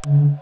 The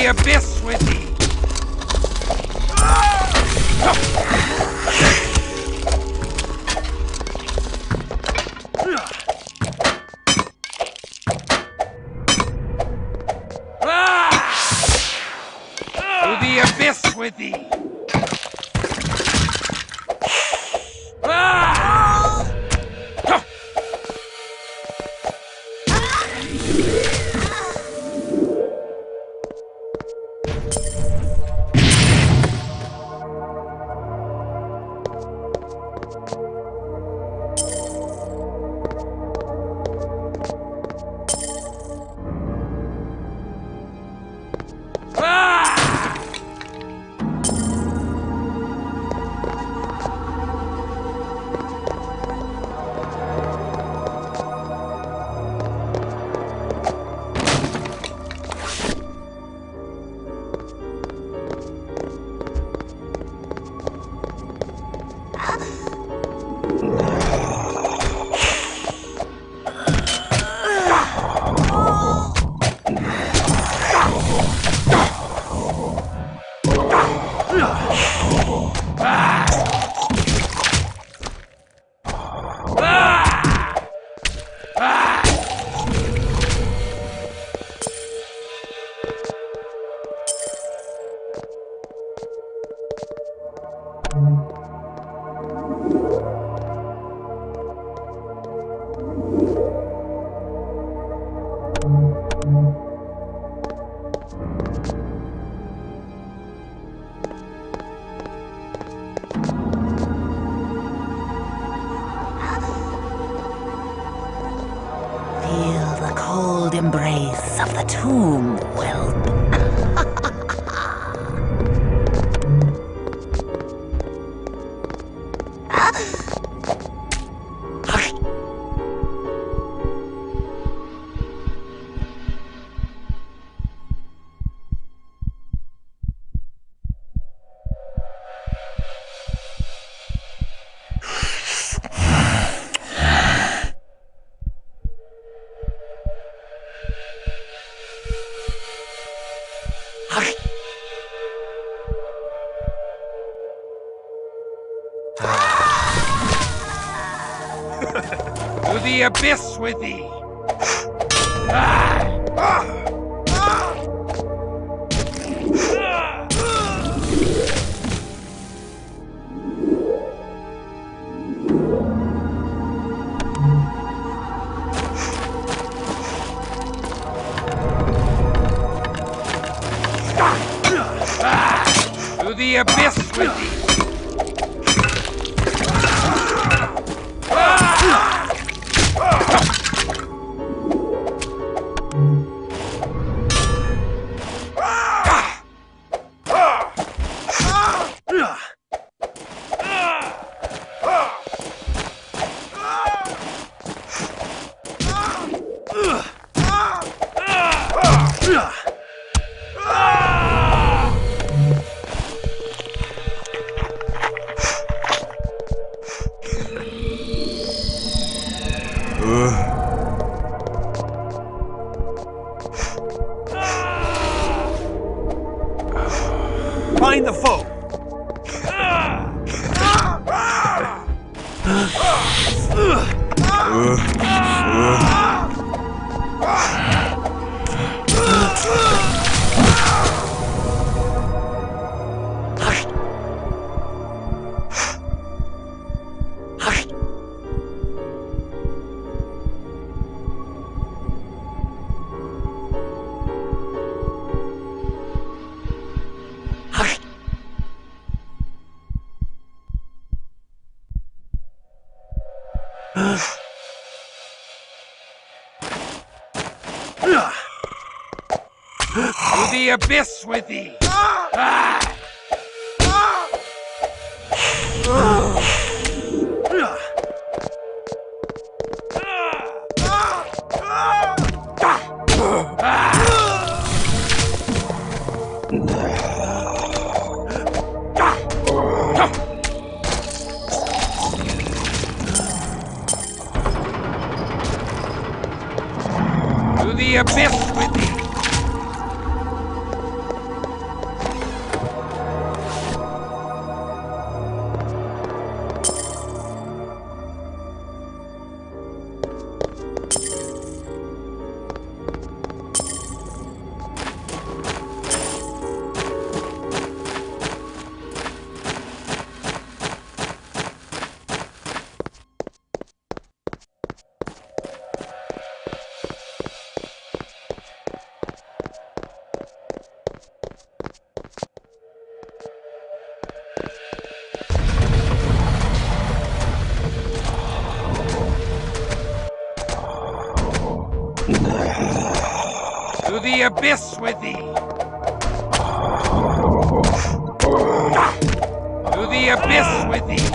abyss with thee! To the abyss with thee! Embrace of the tomb, whelp. To the abyss with thee! To the abyss with thee! find the foe. To the abyss with thee! Ah! To the abyss with thee! To the abyss with thee! To the abyss with thee!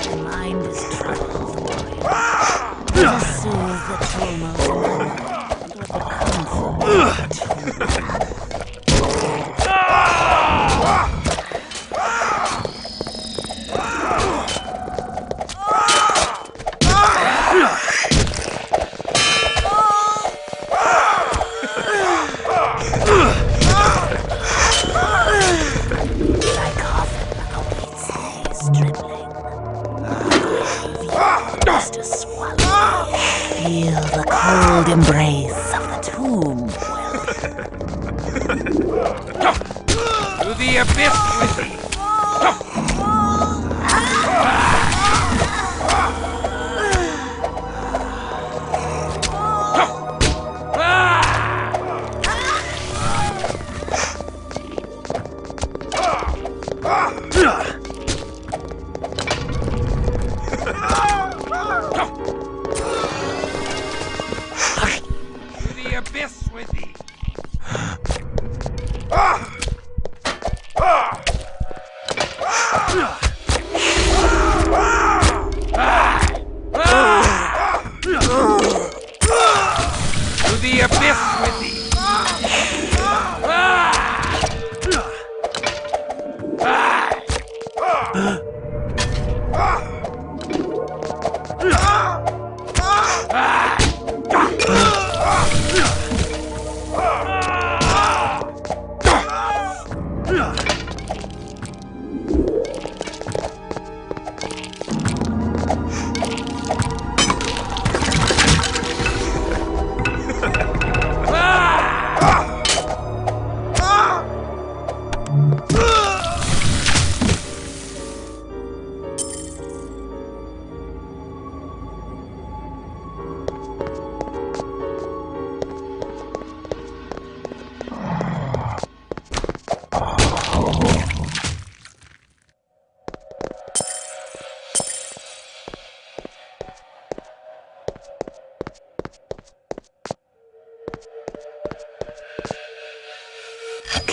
The mind is troubled, warrior. Let us soothe the tumult in the mind with the comfort of the tomb. Thy coffin awaits thee, stripling. Just to swallow. Feel the cold embrace of the tomb, To the abyss with thee! To the abyss with thee! To the abyss with thee!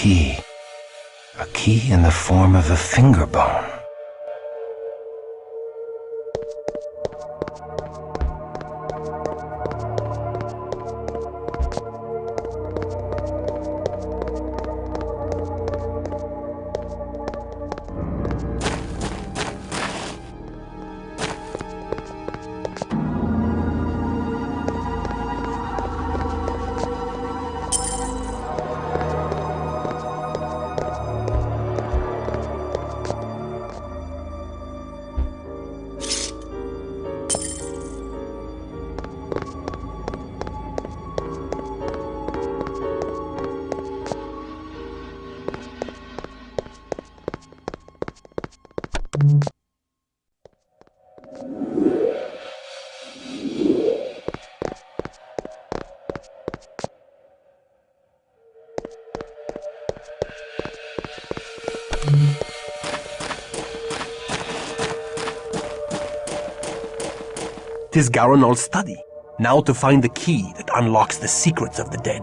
key. A key in the form of a finger bone. 'Tis Garonol's study. Now to find the key that unlocks the secrets of the dead.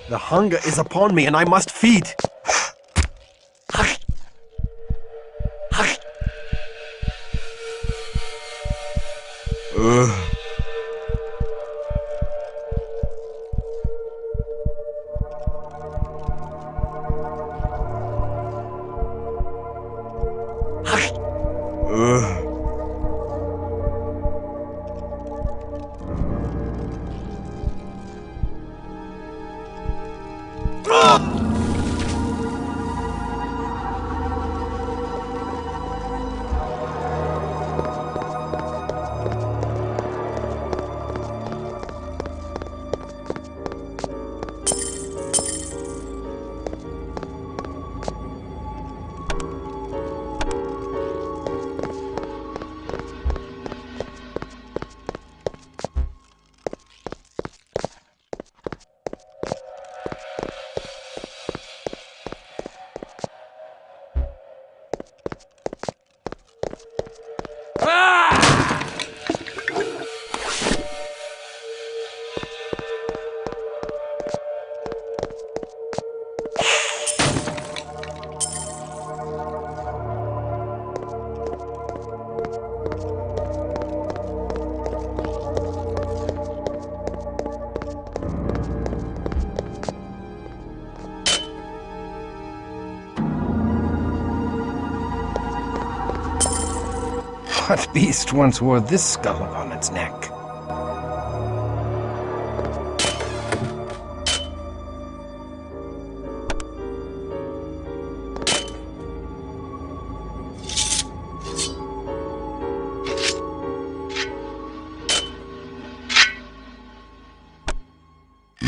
The hunger is upon me and I must feed. What beast once wore this skull upon its neck?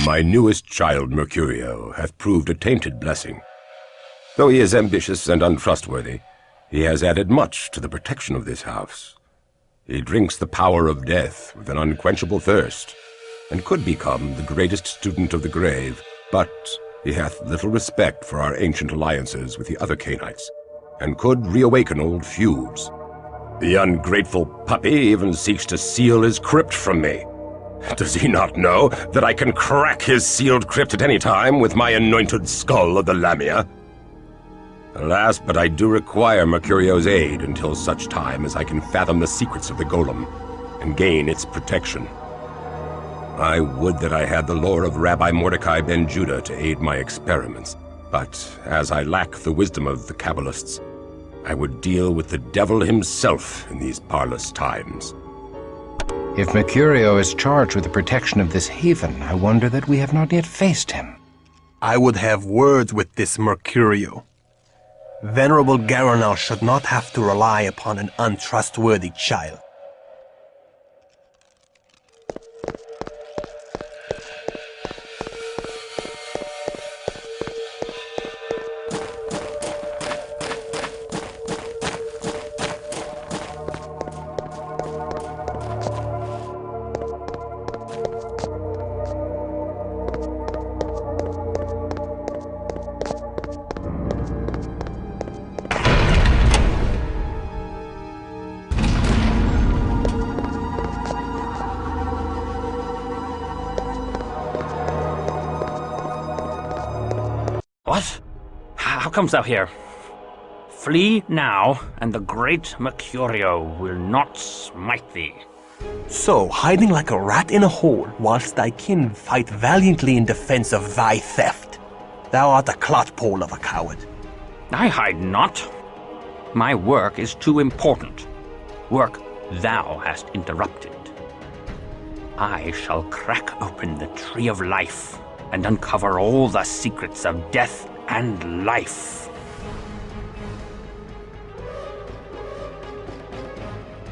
My newest child, Mercurio, hath proved a tainted blessing. Though he is ambitious and untrustworthy, he has added much to the protection of this house. He drinks the power of death with an unquenchable thirst, and could become the greatest student of the grave, but he hath little respect for our ancient alliances with the other Canaanites, and could reawaken old feuds. The ungrateful puppy even seeks to seal his crypt from me. Does he not know that I can crack his sealed crypt at any time with my anointed skull of the Lamia? Alas, but I do require Mercurio's aid until such time as I can fathom the secrets of the golem and gain its protection. I would that I had the lore of Rabbi Mordecai ben Judah to aid my experiments, but as I lack the wisdom of the Kabbalists, I would deal with the devil himself in these parlous times. If Mercurio is charged with the protection of this haven, I wonder that we have not yet faced him. I would have words with this Mercurio. Venerable Garanal should not have to rely upon an untrustworthy child. What? How comes thou here? Flee now, and the great Mercurio will not smite thee. So, hiding like a rat in a hole, whilst thy kin fight valiantly in defense of thy theft. Thou art a clotpole of a coward. I hide not. My work is too important. Work thou hast interrupted. I shall crack open the tree of life and uncover all the secrets of death and life.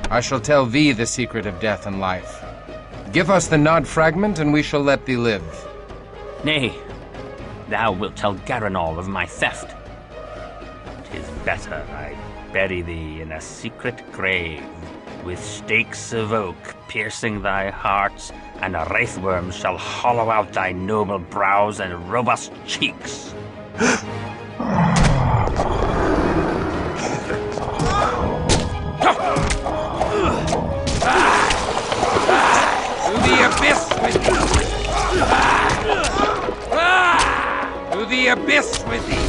I shall tell thee the secret of death and life. Give us the Nod fragment, and we shall let thee live. Nay, thou wilt tell Garanal of my theft. 'Tis better I bury thee in a secret grave, with stakes of oak piercing thy heart, and wraithworms shall hollow out thy noble brows and robust cheeks. To the abyss with thee! To the abyss with thee!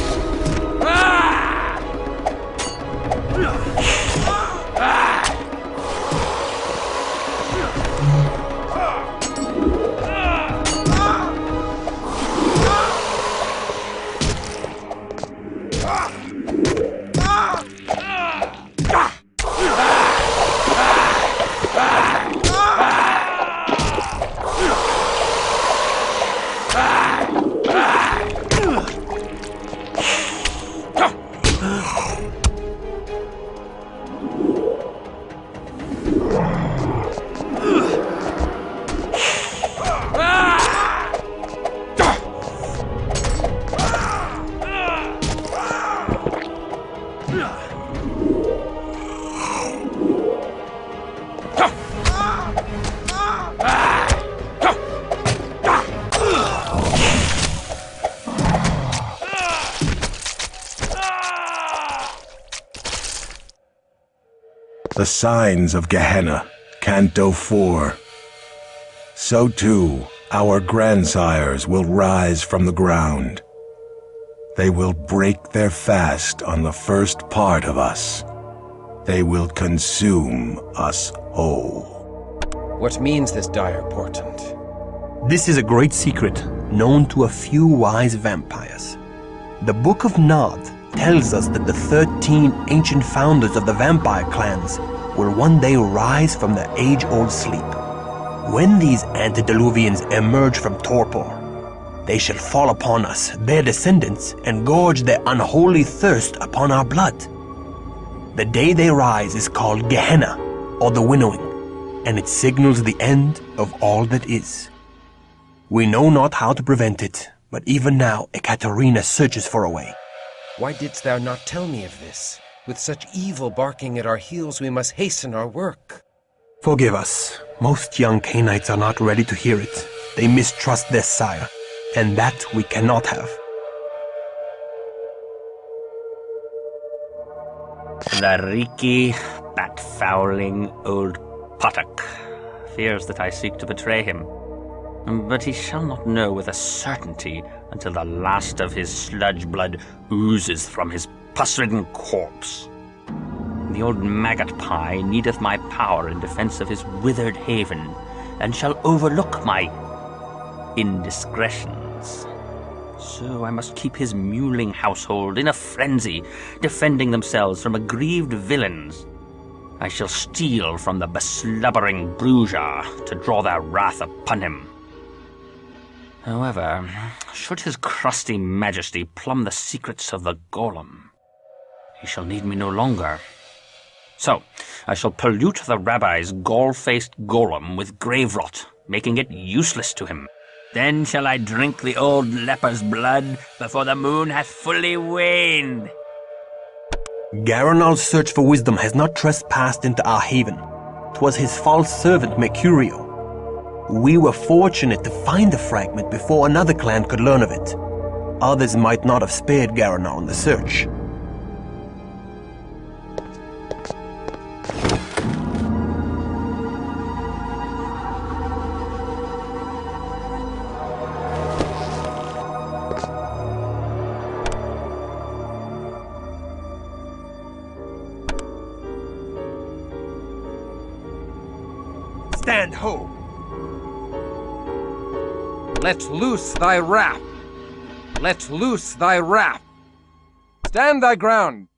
The signs of Gehenna, Canto 4. So too, our grandsires will rise from the ground. They will break their fast on the first part of us. They will consume us whole. What means this dire portent? This is a great secret, known to a few wise vampires. The Book of Nod tells us that the 13 ancient founders of the vampire clans will one day rise from their age-old sleep. When these antediluvians emerge from torpor, they shall fall upon us, their descendants, and gorge their unholy thirst upon our blood. The day they rise is called Gehenna, or the winnowing, and it signals the end of all that is. We know not how to prevent it, but even now Ekaterina searches for a way. Why didst thou not tell me of this? With such evil barking at our heels, we must hasten our work. Forgive us. Most young Cainites are not ready to hear it. They mistrust their sire, and that we cannot have. The reeky, bat-fouling old puttock fears that I seek to betray him. But he shall not know with a certainty until the last of his sludge blood oozes from his pus-ridden corpse. The old maggot pie needeth my power in defense of his withered haven, and shall overlook my indiscretions. So I must keep his mewling household in a frenzy, defending themselves from aggrieved villains. I shall steal from the beslubbering Bruja to draw their wrath upon him. However, should his crusty majesty plumb the secrets of the golem, he shall need me no longer. So, I shall pollute the rabbi's gall-faced golem with grave rot, making it useless to him. Then shall I drink the old leper's blood before the moon hath fully waned. Garanal's search for wisdom has not trespassed into our haven. 'Twas his false servant Mercurio. We were fortunate to find the fragment before another clan could learn of it. Others might not have spared Garanal in the search. Stand ho! Let loose thy wrath! Let loose thy wrath! Stand thy ground!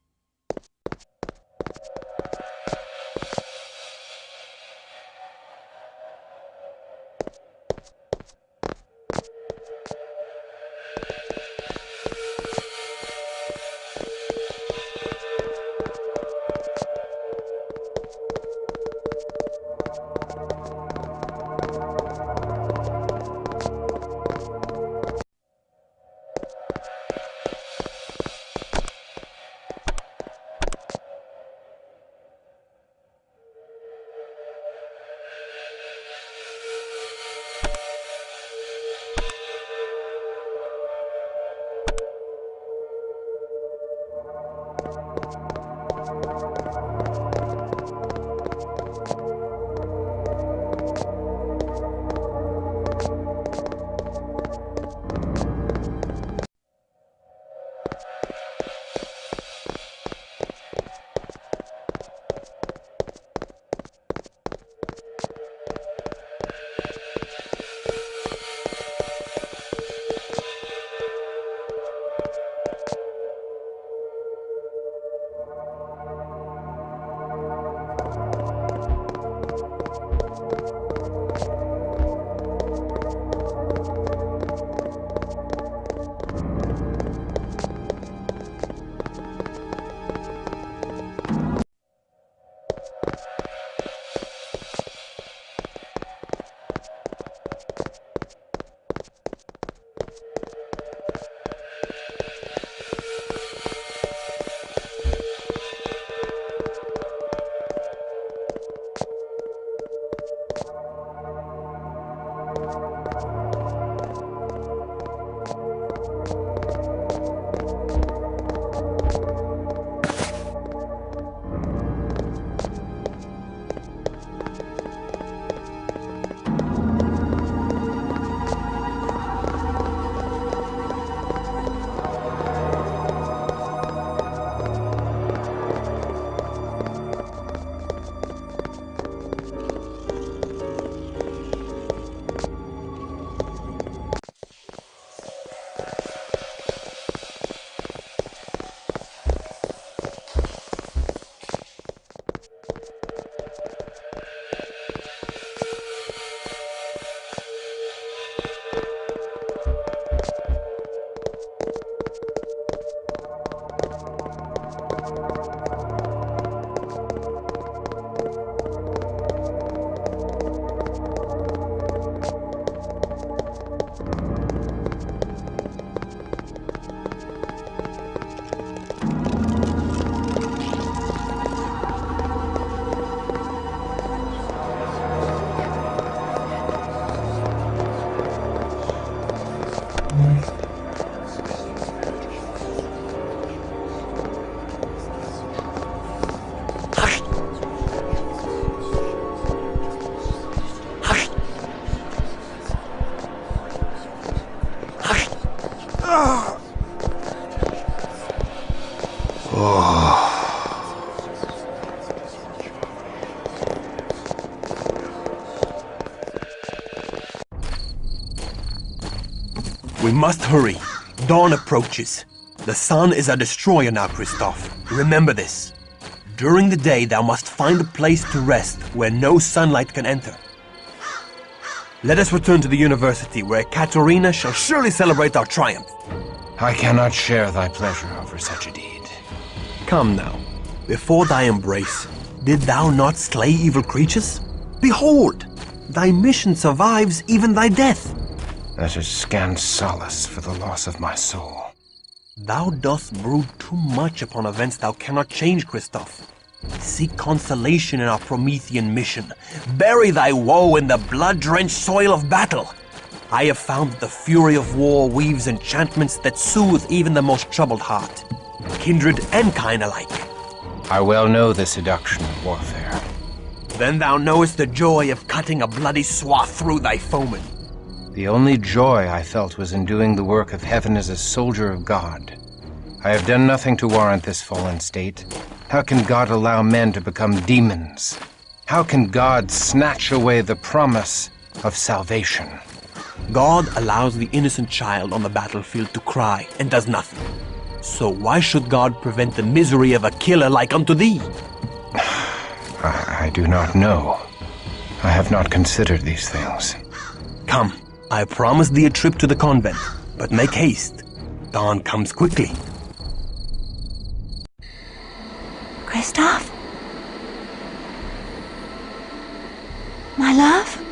We must hurry. Dawn approaches. The sun is a destroyer now, Christoph. Remember this. During the day, thou must find a place to rest where no sunlight can enter. Let us return to the university, where Katerina shall surely celebrate our triumph. I cannot share thy pleasure over such a deed. Come now. Before thy embrace, did thou not slay evil creatures? Behold, thy mission survives even thy death. That is scant solace for the loss of my soul. Thou dost brood too much upon events thou cannot change, Christoph. Seek consolation in our Promethean mission. Bury thy woe in the blood-drenched soil of battle. I have found that the fury of war weaves enchantments that soothe even the most troubled heart, kindred and kind alike. I well know the seduction of warfare. Then thou knowest the joy of cutting a bloody swath through thy foeman. The only joy I felt was in doing the work of heaven as a soldier of God. I have done nothing to warrant this fallen state. How can God allow men to become demons? How can God snatch away the promise of salvation? God allows the innocent child on the battlefield to cry and does nothing. So why should God prevent the misery of a killer like unto thee? I do not know. I have not considered these things. Come, I promise thee a trip to the convent, but make haste. Dawn comes quickly. Christoph? My love?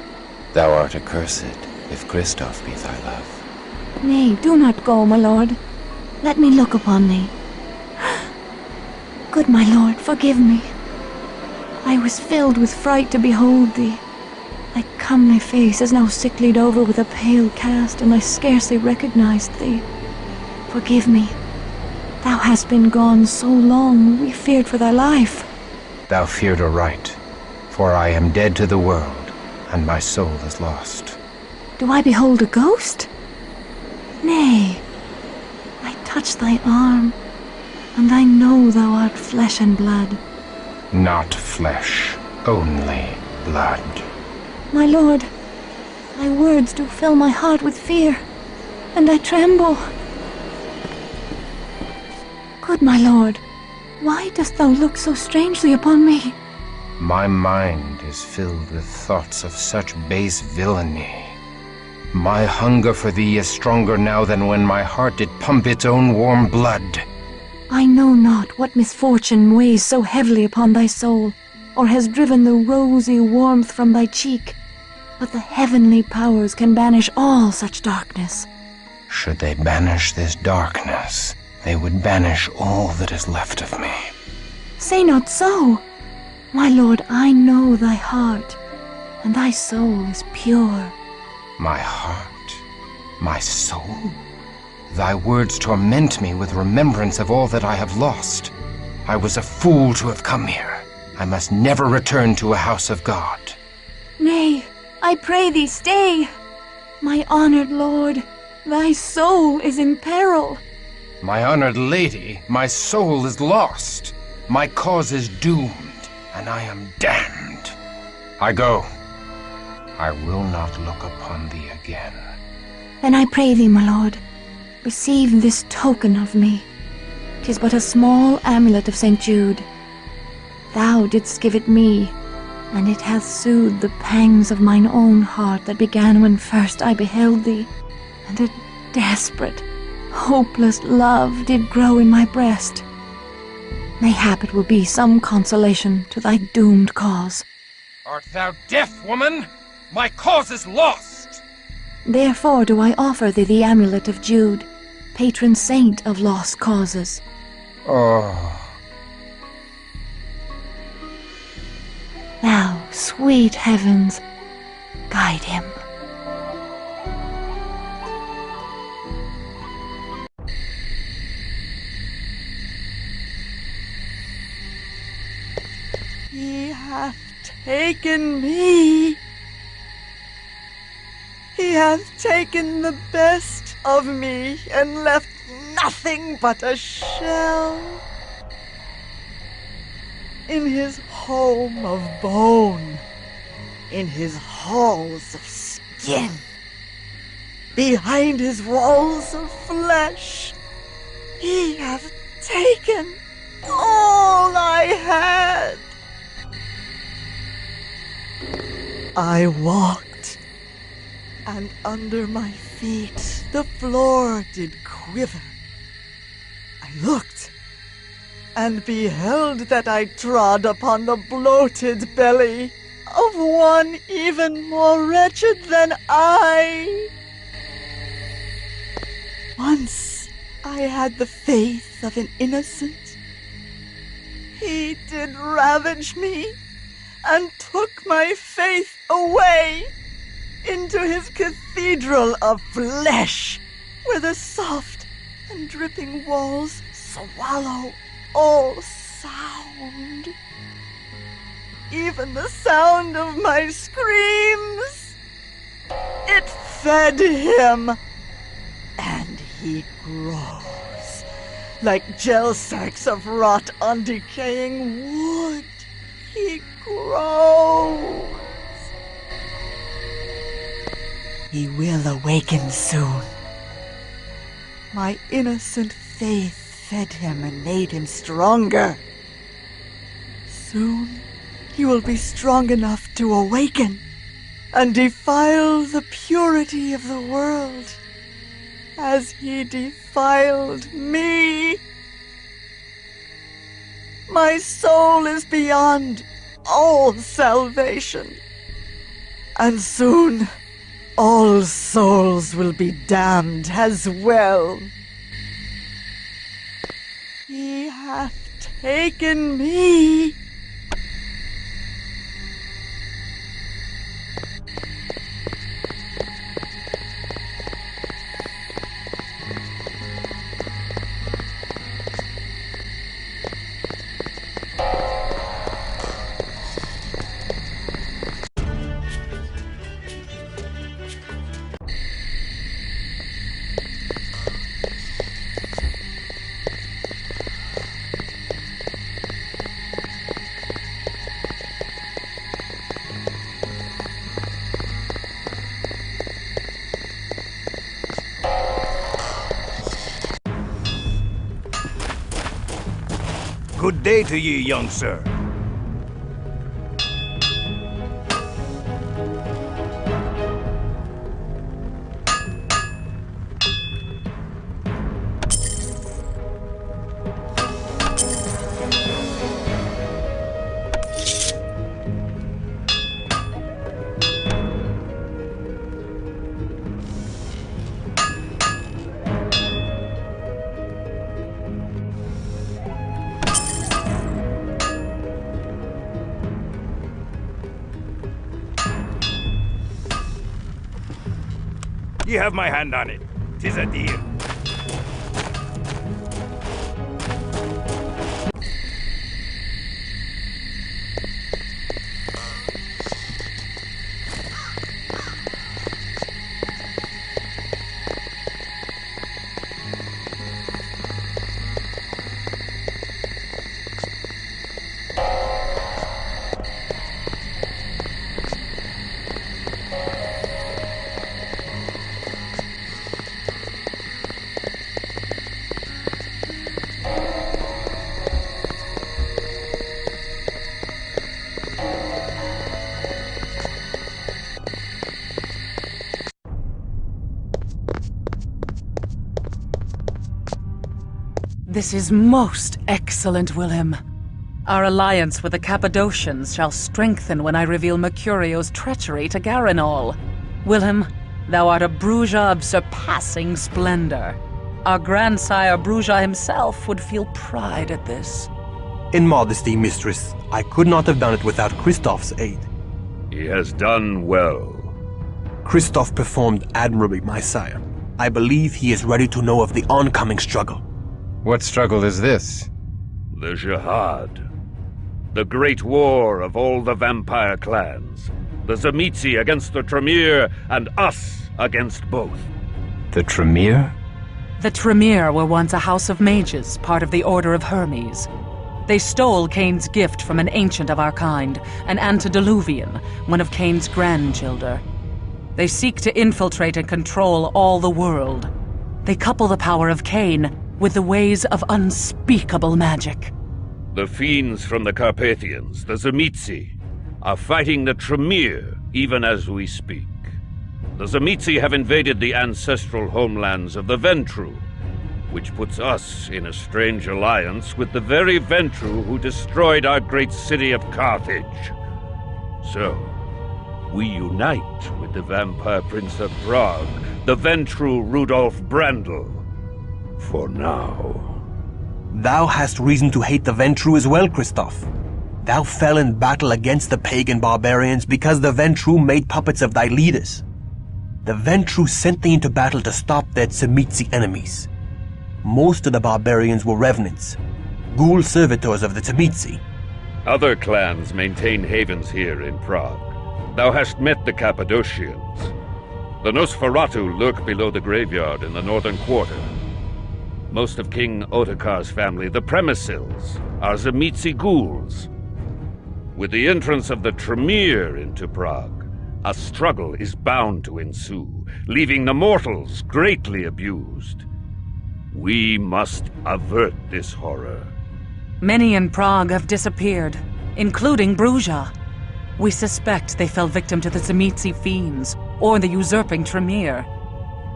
Thou art accursed, if Christoph be thy love. Nay, do not go, my lord. Let me look upon thee. Good my lord, forgive me. I was filled with fright to behold thee. Thy comely face is now sicklied over with a pale cast, and I scarcely recognized thee. Forgive me. Thou hast been gone so long, we feared for thy life. Thou feared aright, for I am dead to the world, and my soul is lost. Do I behold a ghost? Nay, I touch thy arm, and I know thou art flesh and blood. Not flesh, only blood. My lord, thy words do fill my heart with fear, and I tremble. Good my lord, why dost thou look so strangely upon me? My mind is filled with thoughts of such base villainy. My hunger for thee is stronger now than when my heart did pump its own warm blood. I know not what misfortune weighs so heavily upon thy soul, or has driven the rosy warmth from thy cheek, but the heavenly powers can banish all such darkness. Should they banish this darkness, they would banish all that is left of me. Say not so. My lord, I know thy heart, and thy soul is pure. My heart? My soul? Thy words torment me with remembrance of all that I have lost. I was a fool to have come here. I must never return to a house of God. Nay, I pray thee stay. My honored lord, thy soul is in peril. My honored lady, my soul is lost. My cause is doomed, and I am damned. I go. I will not look upon thee again. Then I pray thee, my lord, receive this token of me. 'Tis but a small amulet of St. Jude. Thou didst give it me, and it hath soothed the pangs of mine own heart that began when first I beheld thee, and a desperate, hopeless love did grow in my breast. Mayhap it will be some consolation to thy doomed cause. Art thou deaf, woman? My cause is lost! Therefore do I offer thee the amulet of Jude, patron saint of lost causes. Oh. Thou, sweet heavens, guide him. He hath taken me. He hath taken the best of me and left nothing but a shell. In his home of bone, in his halls of skin. behind his walls of flesh. He hath taken all I had. I walked, and under my feet the floor did quiver. I looked, and beheld that I trod upon the bloated belly of one even more wretched than I. Once I had the faith of an innocent. He did ravage me, and took my faith away into his cathedral of flesh, where the soft and dripping walls swallow all sound, even the sound of my screams. It fed him, and he grows like gel sacks of rot on decaying wood. He grows. He will awaken soon. My innocent faith fed him and made him stronger. Soon he will be strong enough to awaken and defile the purity of the world as he defiled me. My soul is beyond all salvation, and soon all souls will be damned as well. He hath taken me. Good day to ye, young sir. Ye have my hand on it. 'Tis a deal. This is most excellent, Wilhelm. Our alliance with the Cappadocians shall strengthen when I reveal Mercurio's treachery to Garanol. Wilhelm, thou art a Bruja of surpassing splendor. Our grandsire Bruja himself would feel pride at this. In modesty, mistress, I could not have done it without Christoph's aid. He has done well. Christoph performed admirably, my sire. I believe he is ready to know of the oncoming struggle. What struggle is this? The Jihad. The great war of all the vampire clans. The Tzimisce against the Tremere, and us against both. The Tremere? The Tremere were once a house of mages, part of the Order of Hermes. They stole Cain's gift from an ancient of our kind, an antediluvian, one of Cain's grandchildren. They seek to infiltrate and control all the world. They couple the power of Cain with the ways of unspeakable magic. The fiends from the Carpathians, the Tzimisce, are fighting the Tremere even as we speak. The Tzimisce have invaded the ancestral homelands of the Ventru, which puts us in a strange alliance with the very Ventru who destroyed our great city of Carthage. So, we unite with the Vampire Prince of Prague, the Ventru Rudolf Brandl. For now. Thou hast reason to hate the Ventru as well, Christoph. Thou fell in battle against the pagan barbarians because the Ventru made puppets of thy leaders. The Ventru sent thee into battle to stop their Tzimisce enemies. Most of the barbarians were revenants, ghoul servitors of the Tzimisce. Other clans maintain havens here in Prague. Thou hast met the Cappadocians. The Nosferatu lurk below the graveyard in the northern quarter. Most of King Ottokar's family, the Premisils, are Tzimisce ghouls. With the entrance of the Tremere into Prague, a struggle is bound to ensue, leaving the mortals greatly abused. We must avert this horror. Many in Prague have disappeared, including Bruja. We suspect they fell victim to the Tzimisce fiends, or the usurping Tremere.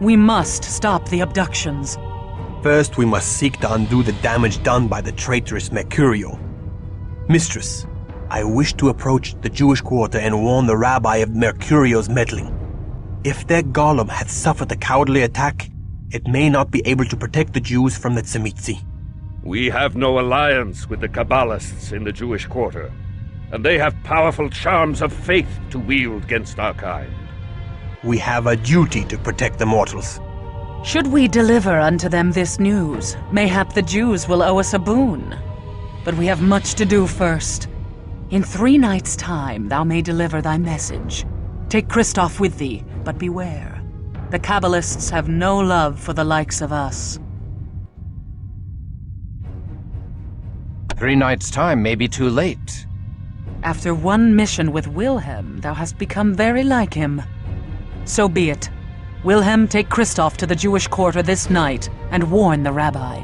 We must stop the abductions. First, we must seek to undo the damage done by the traitorous Mercurio. Mistress, I wish to approach the Jewish quarter and warn the rabbi of Mercurio's meddling. If their golem had suffered a cowardly attack, it may not be able to protect the Jews from the Tzimisce. We have no alliance with the Kabbalists in the Jewish quarter, and they have powerful charms of faith to wield against our kind. We have a duty to protect the mortals. Should we deliver unto them this news, mayhap the Jews will owe us a boon. But we have much to do first. In 3 nights' time thou may deliver thy message. Take Christoph with thee, but beware. The Kabbalists have no love for the likes of us. 3 nights' time may be too late. After one mission with Wilhelm, thou hast become very like him. So be it. Wilhelm, take Christoph to the Jewish quarter this night and warn the rabbi.